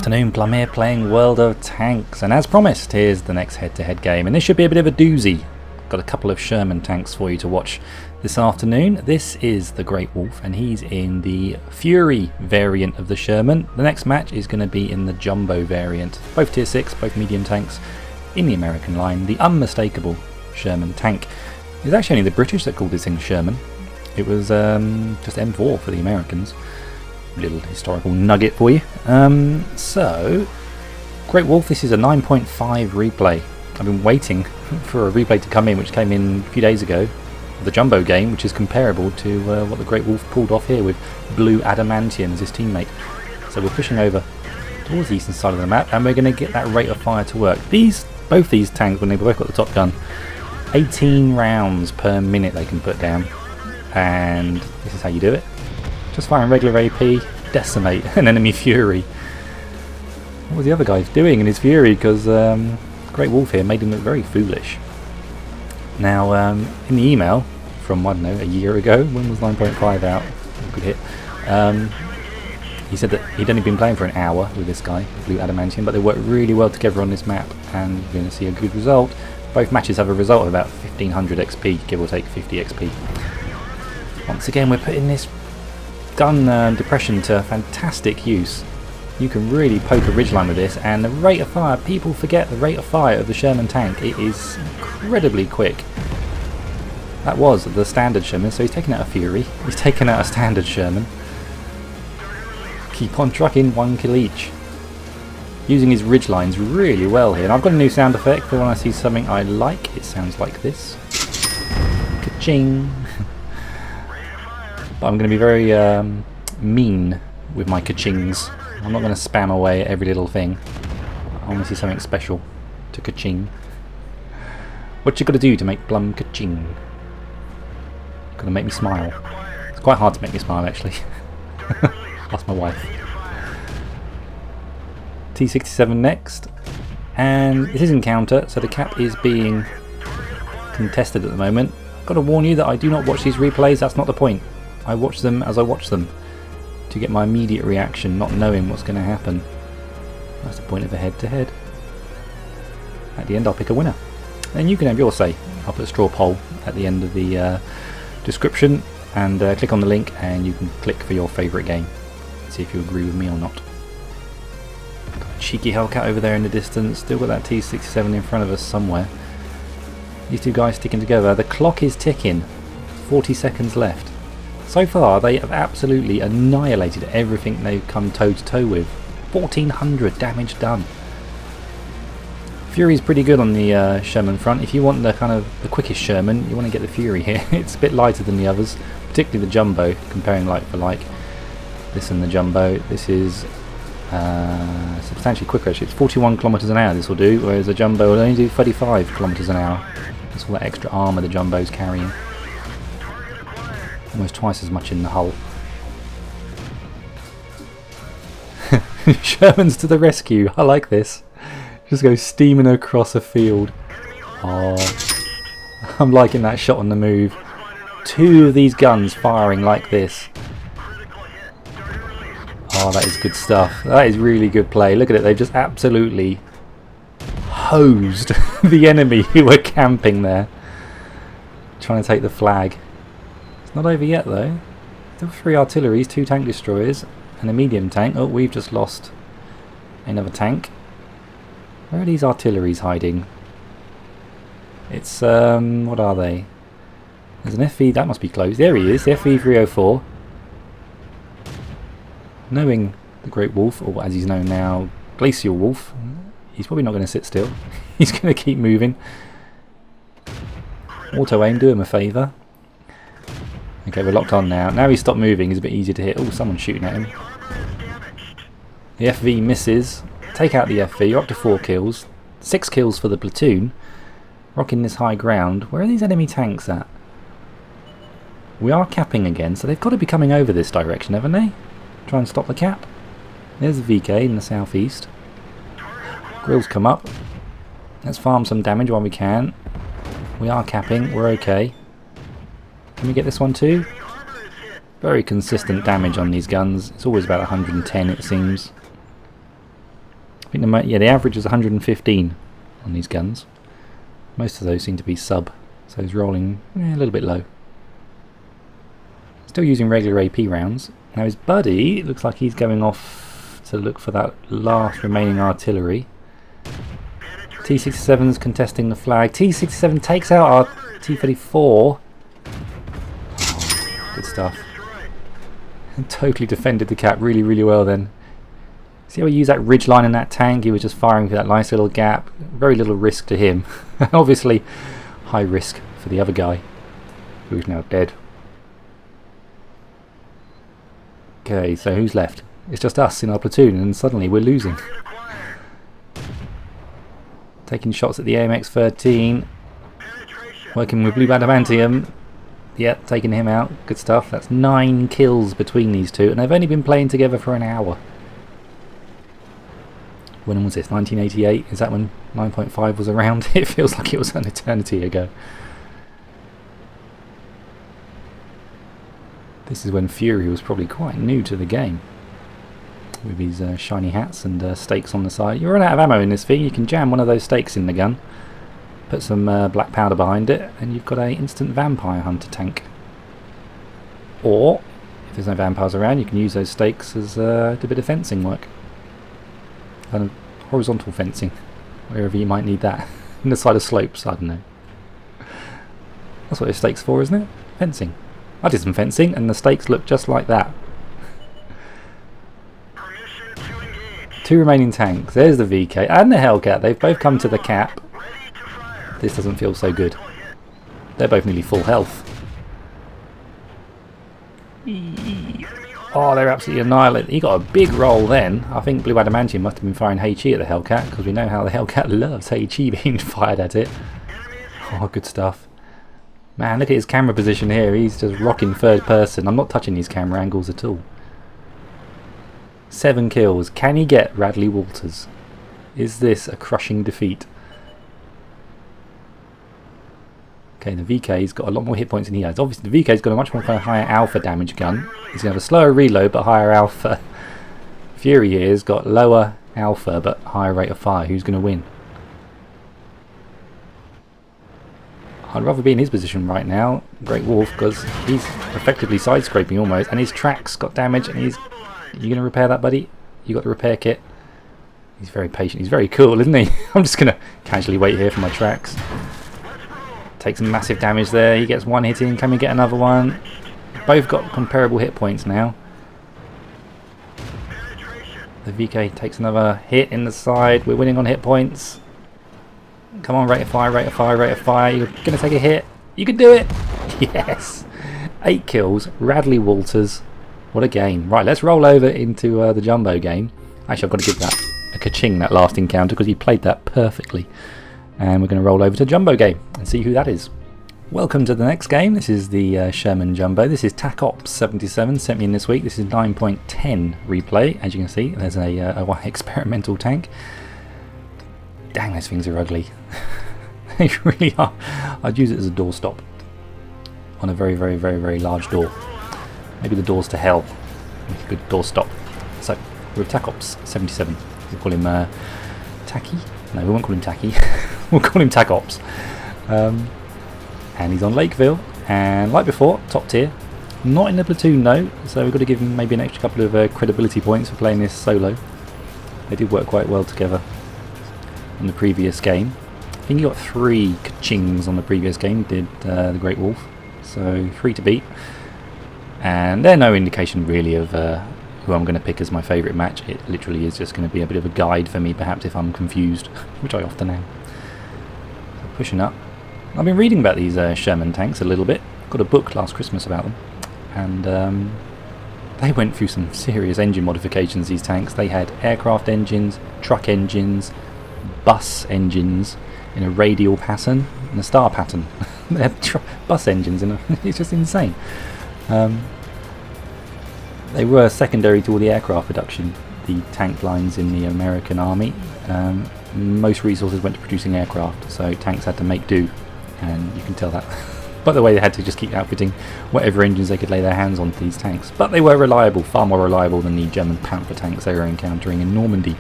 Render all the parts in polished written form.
afternoon, Plum here playing World of Tanks, and as promised, here's the next head-to-head game, and this should be a bit of a doozy. Got a couple of Sherman tanks for you to watch this afternoon. This is the Great Wolf, and he's in the Fury variant of the Sherman. The next match is going to be in the Jumbo variant. Both tier 6, both medium tanks in the American line. The unmistakable Sherman tank. It's actually only the British that called this thing Sherman. It was just M4 for the Americans. Little historical nugget for you. So, Great Wolf, this is a 9.5 replay. I've been waiting for a replay to come in, which came in a few days ago. The Jumbo game, which is comparable to what the Great Wolf pulled off here with Blue Adamantium as his teammate. So we're pushing over towards the eastern side of the map, and we're going to get that rate of fire to work. Both these tanks, when they've both got the top gun, 18 rounds per minute they can put down, and this is how you do it. Just firing regular AP, decimate an enemy Fury. What was the other guy doing in his Fury? Because Great Wolf here made him look very foolish. Now, in the email from, I don't know, a year ago, when was 9.5 out? Good hit. He said that he'd only been playing for an hour with this guy, Blue Adamantium, but they worked really well together on this map, and you're going to see a good result. Both matches have a result of about 1500 XP, give or take 50 XP. Once again, we're putting this gun depression to fantastic use. You can really poke a ridgeline with this, and the rate of fire, people forget the rate of fire of the Sherman tank. It is incredibly quick. That was the standard Sherman, so he's taken out a Fury, he's taken out a standard Sherman. Keep on trucking, 1 kill each. Using his ridgelines really well here, and I've got a new sound effect for when I see something I like. It sounds like this. Ka-ching! But I'm going to be very mean with my ka-chings. I'm not going to spam away at every little thing. I want to see something special to ka-ching. What you got to do to make Plum ka-ching? Got to make me smile. It's quite hard to make me smile, actually. Ask my wife. T67 next, and this is encounter, so the cap is being contested at the moment. Got to warn you that I do not watch these replays. That's not the point. I watch them as I watch them, to get my immediate reaction, not knowing what's going to happen. That's the point of a head-to-head. At the end I'll pick a winner. Then you can have your say. I'll put a straw poll at the end of the description, and click on the link and you can click for your favourite game. See if you agree with me or not. Got a cheeky Hellcat over there in the distance. Still got that T67 in front of us somewhere. These two guys sticking together. The clock is ticking. 40 seconds left. So far, they have absolutely annihilated everything they've come toe-to-toe with. 1400 damage done. Fury's pretty good on the Sherman front. If you want the kind of the quickest Sherman, you want to get the Fury here. It's a bit lighter than the others, particularly the Jumbo, comparing like for like. This and the Jumbo. This is substantially quicker actually. It's 41 kilometers an hour this will do, whereas the Jumbo will only do 35 kilometers an hour. That's all that extra armour the Jumbo's carrying. Almost twice as much in the hull. Shermans to the rescue. I like this. Just go steaming across a field. Oh, I'm liking that shot on the move. 2 of these guns firing like this. Oh, that is good stuff. That is really good play. Look at it. They've just absolutely hosed the enemy who were camping there, trying to take the flag. Not over yet though. Still 3 artilleries, 2 tank destroyers, and a medium tank. Oh, we've just lost another tank. Where are these artilleries hiding? It's what are they? There's an FV, that must be close. There he is, the FV304. Knowing the Great Wolf, or as he's known now, Glacial Wolf, he's probably not going to sit still. He's going to keep moving. Auto aim, do him a favour. Okay, we're locked on now. Now he's stopped moving, it's a bit easier to hit. Oh, someone's shooting at him. The FV misses. Take out the FV, you're up to 4 kills. 6 kills for the platoon. Rocking this high ground. Where are these enemy tanks at? We are capping again, so they've got to be coming over this direction, haven't they? Try and stop the cap. There's the VK in the southeast. Grills come up. Let's farm some damage while we can. We are capping, we're okay. Can we get this one too? Very consistent damage on these guns. It's always about 110 it seems. I think the average is 115 on these guns. Most of those seem to be sub, so he's rolling a little bit low. Still using regular AP rounds. Now his buddy looks like he's going off to look for that last remaining artillery. T-67's contesting the flag. T-67 takes out our T-34. Oh, good stuff. Totally defended the cap really, really well then. See how he used that ridge line in that tank? He was just firing through that nice little gap. Very little risk to him. Obviously, high risk for the other guy, who's now dead. Okay, so who's left? It's just us in our platoon, and suddenly we're losing. Taking shots at the AMX-13. Working with blue adamantium. Yep, taking him out. Good stuff. That's 9 kills between these two, and they've only been playing together for an hour. When was this? 1988? Is that when 9.5 was around? It feels like it was an eternity ago. This is when Fury was probably quite new to the game. With these shiny hats and stakes on the side. You run out of ammo in this thing, you can jam one of those stakes in the gun. Put some black powder behind it, and you've got an instant vampire hunter tank. Or, if there's no vampires around, you can use those stakes as a bit of fencing work. Kind of horizontal fencing, wherever you might need that. In the side of slopes, I don't know. That's what those stakes for, isn't it? Fencing. I did some fencing, and the stakes look just like that. 2 remaining tanks. There's the VK and the Hellcat. They've both come to the cap. This doesn't feel so good. They're both nearly full health. Oh, they're absolutely annihilated. He got a big roll then. I think Blue Adamantium must have been firing HE at the Hellcat, because we know how the Hellcat loves HE being fired at it. Oh, good stuff. Man, look at his camera position here. He's just rocking third person. I'm not touching these camera angles at all. 7 kills. Can he get Radley Walters? Is this a crushing defeat? Okay, the VK's got a lot more hit points than he has. Obviously, the VK's got a much more kind of higher alpha damage gun. He's going to have a slower reload but higher alpha. Fury here has got lower alpha but higher rate of fire. Who's going to win? I'd rather be in his position right now, Great Wolf, because he's effectively side-scraping almost, and his tracks got damage, and he's... You going to repair that, buddy? You got the repair kit? He's very patient. He's very cool, isn't he? I'm just going to casually wait here for my tracks. Takes some massive damage there. He gets 1 hit in. Can we get another one? Both got comparable hit points now. The VK takes another hit in the side. We're winning on hit points. Come on, rate of fire, rate of fire, rate of fire. You're going to take a hit. You can do it. Yes. 8 kills. Radley Walters. What a game. Right, let's roll over into the Jumbo game. Actually, I've got to give that a ka-ching, that last encounter, because he played that perfectly. And we're going to roll over to Jumbo game and see who that is. Welcome to the next game. This is the Sherman Jumbo. This is TacOPS77 sent me in this week. This is 9.10 replay. As you can see, there's a experimental tank. Dang, those things are ugly. They really are. I'd use it as a doorstop on a very, very, very, very large door. Maybe the doors to hell. Make a good doorstop. So, we're with TacOPS77. We'll call him Tacky. No, we won't call him Tacky. We'll call him TacOps. And he's on Lakeville. And like before, top tier. Not in the platoon though, so we've got to give him maybe an extra couple of credibility points for playing this solo. They did work quite well together in the previous game. I think he got 3 ka-chings on the previous game, did the Great Wolf. So 3 to beat. And they're no indication really of who I'm going to pick as my favourite match. It literally is just going to be a bit of a guide for me, perhaps, if I'm confused, which I often am. So pushing up. I've been reading about these Sherman tanks a little bit. Got a book last Christmas about them. And they went through some serious engine modifications, these tanks. They had aircraft engines, truck engines, bus engines in a radial pattern, in a star pattern. They had bus engines in a... It's just insane. They were secondary to all the aircraft production, the tank lines in the American Army. Most resources went to producing aircraft, so tanks had to make do, and you can tell that. By the way, they had to just keep outfitting whatever engines they could lay their hands on for these tanks. But they were reliable, far more reliable than the German Panther tanks they were encountering in Normandy.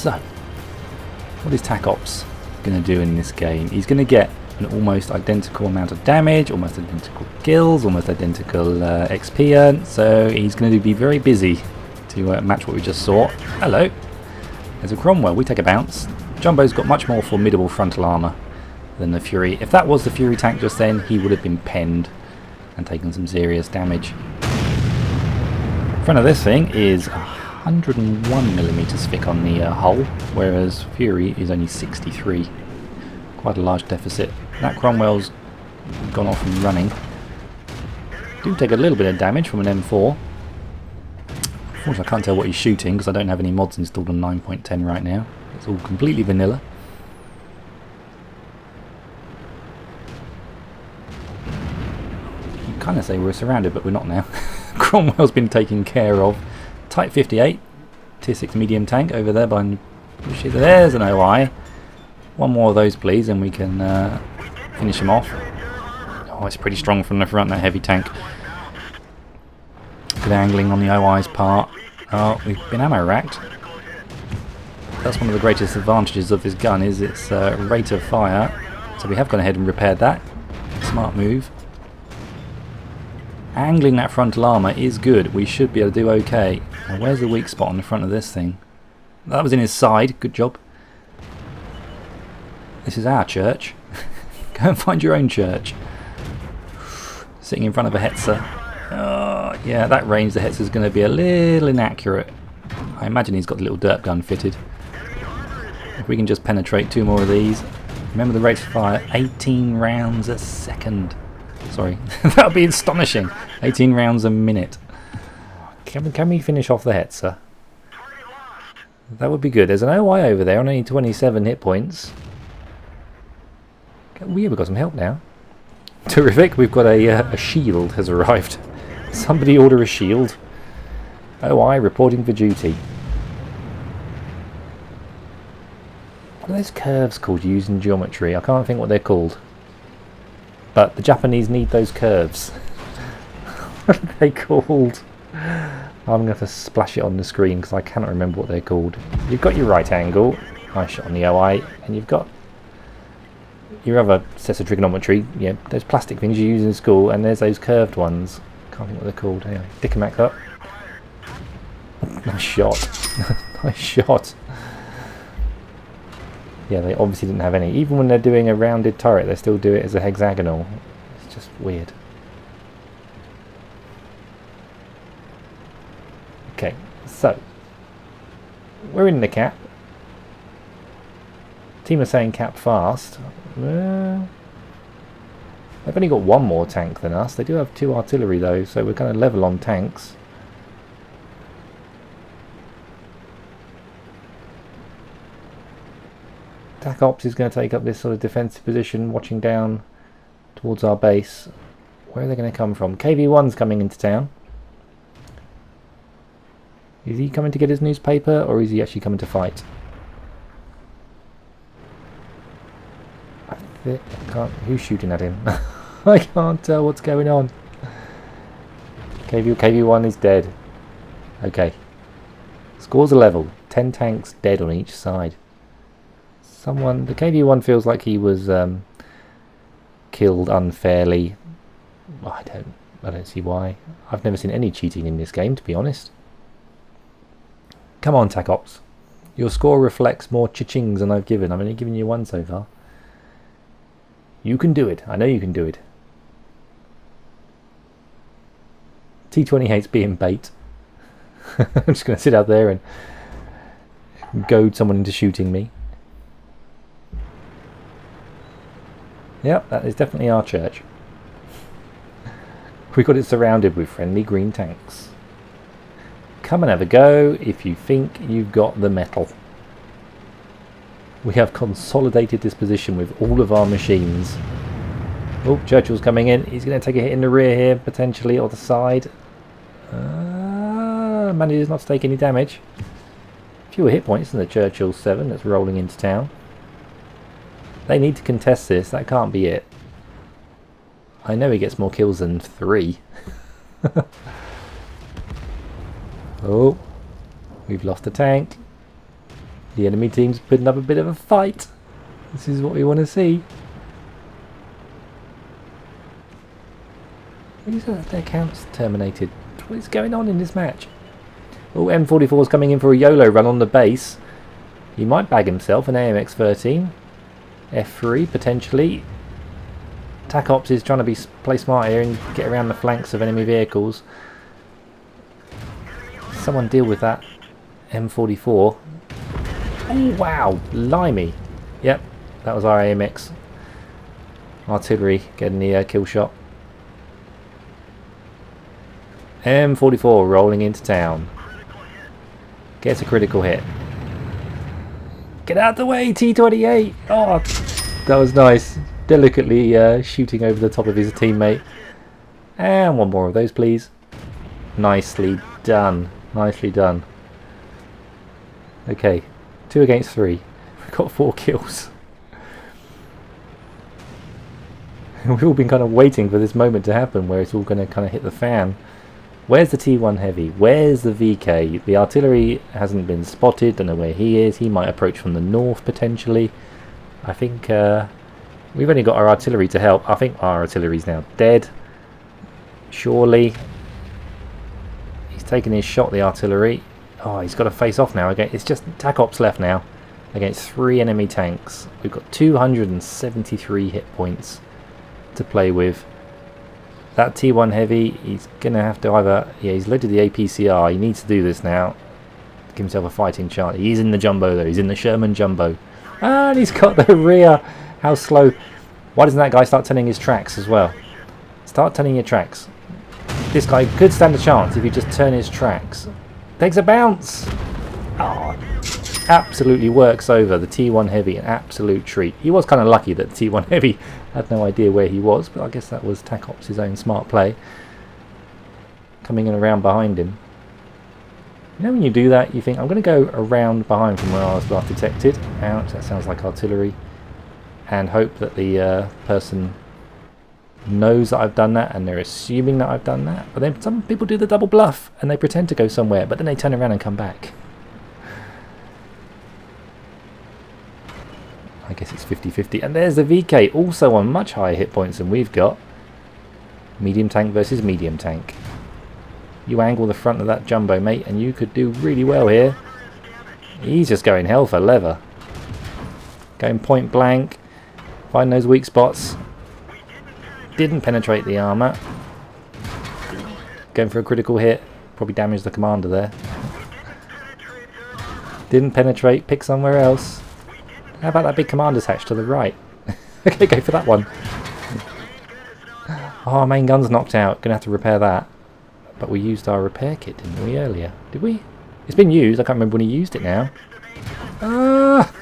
So, what is TacOps going to do in this game? He's going to get an almost identical amount of damage, almost identical kills, almost identical XP earned, so he's going to be very busy to match what we just saw. Hello. There's a Cromwell, we take a bounce. Jumbo's got much more formidable frontal armour than the Fury. If that was the Fury tank just then, he would have been penned and taken some serious damage. In front of this thing is 101mm thick on the hull, whereas Fury is only 63. Quite a large deficit. That Cromwell's gone off and running. Do take a little bit of damage from an M4. Unfortunately, I can't tell what he's shooting because I don't have any mods installed on 9.10 right now. It's all completely vanilla. You kind of say we're surrounded, but we're not now. Cromwell's been taken care of. Type 58, tier 6 medium tank over there by. There's an OI. One more of those, please, and we can finish him off. Oh, it's pretty strong from the front, that heavy tank. Good angling on the OI's part. Oh, we've been ammo racked. That's one of the greatest advantages of this gun, is its rate of fire. So we have gone ahead and repaired that. Smart move. Angling that frontal armour is good. We should be able to do okay. Now, where's the weak spot on the front of this thing? That was in his side. Good job. This is our church. Go and find your own church. Sitting in front of a Hetzer. Oh, yeah, that range the Hetzer's going to be a little inaccurate. I imagine he's got the little derp gun fitted. If we can just penetrate 2 more of these. Remember the rate of fire, 18 rounds a second. Sorry, that would be astonishing. 18 rounds a minute. Can we finish off the Hetzer? That would be good. There's an OI over there on only 27 hit points. We've got some help now. Terrific, we've got a shield has arrived. Somebody order a shield. OI reporting for duty. What are those curves called used in geometry? I can't think what they're called. But the Japanese need those curves. What are they called? I'm going to have to splash it on the screen because I cannot remember what they're called. You've got your right angle. Nice shot on the OI. And you've got your other sets of trigonometry. Yeah, those plastic things you use in school. And there's those curved ones. Can't think what they're called. Anyway, Dickomac up. Nice shot. Nice shot. Yeah, they obviously didn't have any. Even when they're doing a rounded turret, they still do it as a hexagonal. It's just weird. Okay, so we're in the cap. Team are saying cap fast. They've only got 1 more tank than us. They do have 2 artillery though, so we're kind of level on tanks. TacOps is going to take up this sort of defensive position, watching down towards our base. Where are they going to come from? KV-1's coming into town. Is he coming to get his newspaper, or is he actually coming to fight? I can't. Who's shooting at him? I can't tell what's going on. KV-1 is dead. Okay. Scores are level. 10 tanks dead on each side. The KV-1 feels like he was killed unfairly. I don't see why. I've never seen any cheating in this game, to be honest. Come on, TacOps. Your score reflects more cha-chings than I've given. I've only given you 1 so far. You can do it. I know you can do it. T20 hates being bait. I'm just going to sit out there and goad someone into shooting me. Yep, that is definitely our church. We've got it surrounded with friendly green tanks. Come and have a go if you think you've got the metal. We have consolidated this position with all of our machines. Oh, Churchill's coming in. He's going to take a hit in the rear here, potentially, or the side. Manages not to take any damage. Fewer hit points than the Churchill 7 that's rolling into town. They need to contest this. That can't be it. I know he gets more kills than 3. Oh, we've lost a tank. The enemy team's putting up a bit of a fight. This is what we want to see. These are their accounts terminated. What is going on in this match? Oh, M44 is coming in for a YOLO run on the base. He might bag himself an AMX-13. F3 potentially. TacOps is trying to play smart here and get around the flanks of enemy vehicles. Someone deal with that M44. Oh wow, limey. Yep, that was our AMX. Artillery getting the kill shot. M44 rolling into town. Gets a critical hit. Get out of the way, T28! Oh, that was nice. Delicately shooting over the top of his teammate. And one more of those, please. Nicely done. Nicely done. Okay, 2 against 3. We've got 4 kills. We've all been kind of waiting for this moment to happen where it's all going to kind of hit the fan. Where's the T1 Heavy? Where's the VK? The artillery hasn't been spotted. Don't know where he is. He might approach from the north potentially. I think we've only got our artillery to help. I think our artillery's now dead. Surely. He's taken his shot, the artillery. Oh, he's got to face off now. Again, it's just TacOps left now against 3 enemy tanks. We've got 273 hit points to play with. That T1 Heavy, he's going to have to either... Yeah, he's led to the APCR. He needs to do this now. Give himself a fighting chance. He's in the Jumbo though. He's in the Sherman Jumbo. And he's got the rear. How slow. Why doesn't that guy start turning his tracks as well? Start turning your tracks. This guy could stand a chance if you just turn his tracks. Takes a bounce. Oh, absolutely works over the T1 Heavy. An absolute treat. He was kind of lucky that the T1 Heavy had no idea where he was, but I guess that was TacOps' own smart play. Coming in around behind him. You know when you do that, you think, I'm going to go around behind from where I was last detected. Ouch, that sounds like artillery. And hope that the person knows that I've done that and they're assuming that I've done that. But then some people do the double bluff and they pretend to go somewhere, but then they turn around and come back. I guess it's 50-50. And there's the VK, also on much higher hit points than we've got. Medium tank versus medium tank. You angle the front of that Jumbo, mate, and you could do really well here. He's just going hell for leather. Going point blank. Find those weak spots. Didn't penetrate the armour. Going for a critical hit. Probably damaged the commander there. Didn't penetrate. Pick somewhere else. How about that big commander's hatch to the right? Okay, go for that one. Oh, main gun's knocked out. Gonna have to repair that. But we used our repair kit, didn't we, earlier? Did we? It's been used. I can't remember when he used it now. Ah!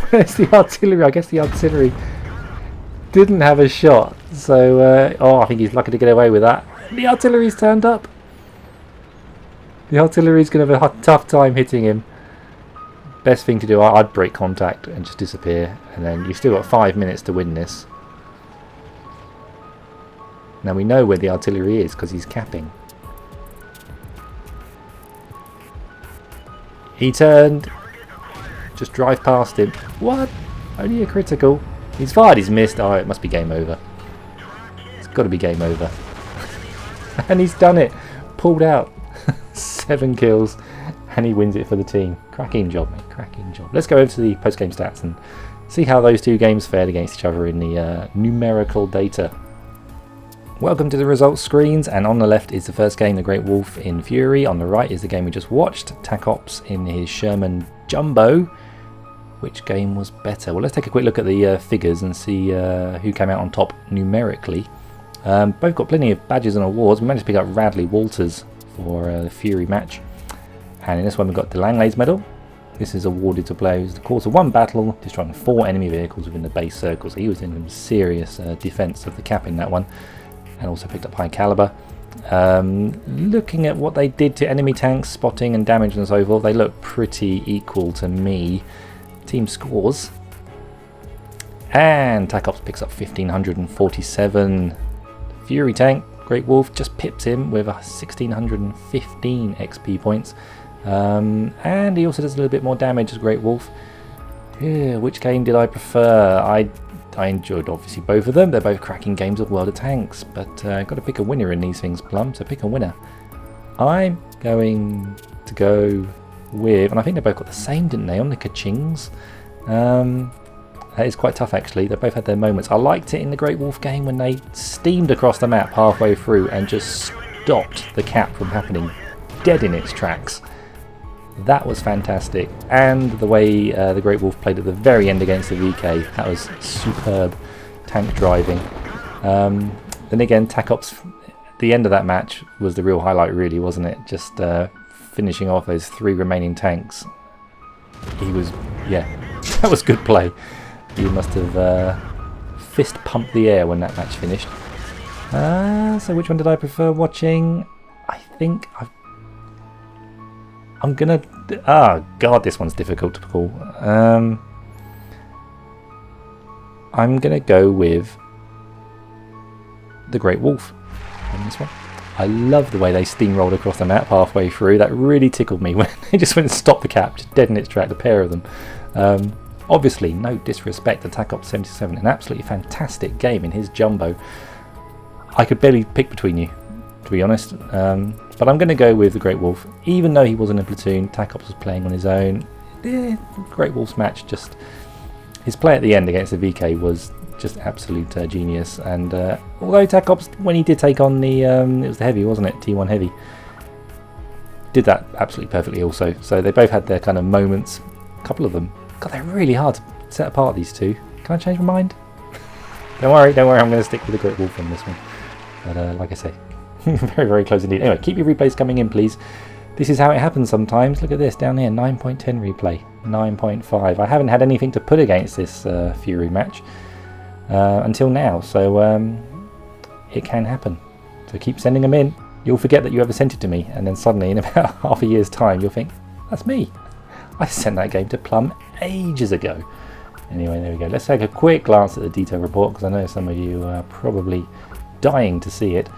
Where's the artillery? I guess the artillery didn't have a shot. So, oh, I think he's lucky to get away with that. The artillery's turned up. The artillery's going to have a tough time hitting him. Best thing to do, I'd break contact and just disappear. And then you've still got 5 minutes to win this. Now we know where the artillery is because he's capping. He turned. Just drive past him. What? Only a critical. He's fired, he's missed. Oh, it must be game over. It's got to be game over. And he's done it. Pulled out. 7 kills. And he wins it for the team. Cracking job, mate. Cracking job. Let's go over to the post-game stats and see how those 2 games fared against each other in the numerical data. Welcome to the results screens, and on the left is the first game, The Great Wolf in Fury. On the right is the game we just watched, TacOps in his Sherman Jumbo. Which game was better? Well, let's take a quick look at the figures and see who came out on top numerically. Both got plenty of badges and awards. We managed to pick up Radley Walters for the Fury match. And in this one we've got the Langley's medal. This is awarded to players the course of 1 battle, destroying 4 enemy vehicles within the base circle. So he was in some serious defence of the cap in that one. And also picked up high caliber. Looking at what they did to enemy tanks, spotting and damage and so forth, they look pretty equal to me. Team scores. And TacOps picks up 1547. Fury tank, Great Wolf, just pips him with 1615 XP points. And he also does a little bit more damage as Great Wolf. Yeah, which game did I prefer? I enjoyed obviously both of them. They're both cracking games of World of Tanks, but got to pick a winner in these things, Plum. So pick a winner. I'm going to go with, and I think they both got the same, didn't they, on the Kachings? That is quite tough actually. They both had their moments. I liked it in the Great Wolf game when they steamed across the map halfway through and just stopped the cap from happening dead in its tracks. That was fantastic, and the way the Great Wolf played at the very end against the VK, that was superb tank driving. Then again, TacOps, the end of that match was the real highlight really, wasn't it? Just finishing off those 3 remaining tanks. He was, yeah, that was good play. You must have fist pumped the air when that match finished. So which one did I prefer watching? I think I'm gonna... God, this one's difficult to call. I'm gonna go with the Great Wolf on this one. I love the way they steamrolled across the map halfway through. That really tickled me when they just went and stopped the cap, just dead in its track, the pair of them. Obviously, no disrespect to TacOPS77, an absolutely fantastic game in his jumbo. I could barely pick between you, to be honest. But I'm going to go with the Great Wolf. Even though he wasn't in a platoon, TacOps was playing on his own. Great Wolf's match, just his play at the end against the VK was just absolute genius. And although TacOps, when he did take on the, it was the heavy, wasn't it? T1 heavy, did that absolutely perfectly also. So they both had their kind of moments, a couple of them. God, they're really hard to set apart, these two. Can I change my mind? Don't worry, I'm going to stick with the Great Wolf on this one. But like I say, very, very close indeed. Anyway, keep your replays coming in, please. This is how it happens sometimes. Look at this down here, 9.10 replay, 9.5. I haven't had anything to put against this Fury match until now, so it can happen. So keep sending them in. You'll forget that you ever sent it to me, and then suddenly in about half a year's time you'll think, that's me. I sent that game to Plum ages ago. Anyway, there we go. Let's take a quick glance at the detail report, because I know some of you are probably dying to see it.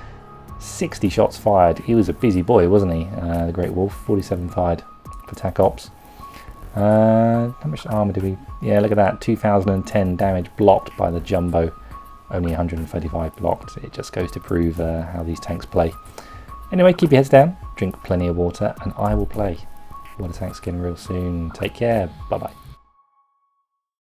60 shots fired. He was a busy boy, wasn't he? The Great Wolf. 47 fired for TacOps. How much armor did we... Yeah, look at that. 2010 damage blocked by the Jumbo. Only 135 blocked. It just goes to prove how these tanks play. Anyway, keep your heads down. Drink plenty of water, and I will play World of Tanks again real soon. Take care. Bye-bye.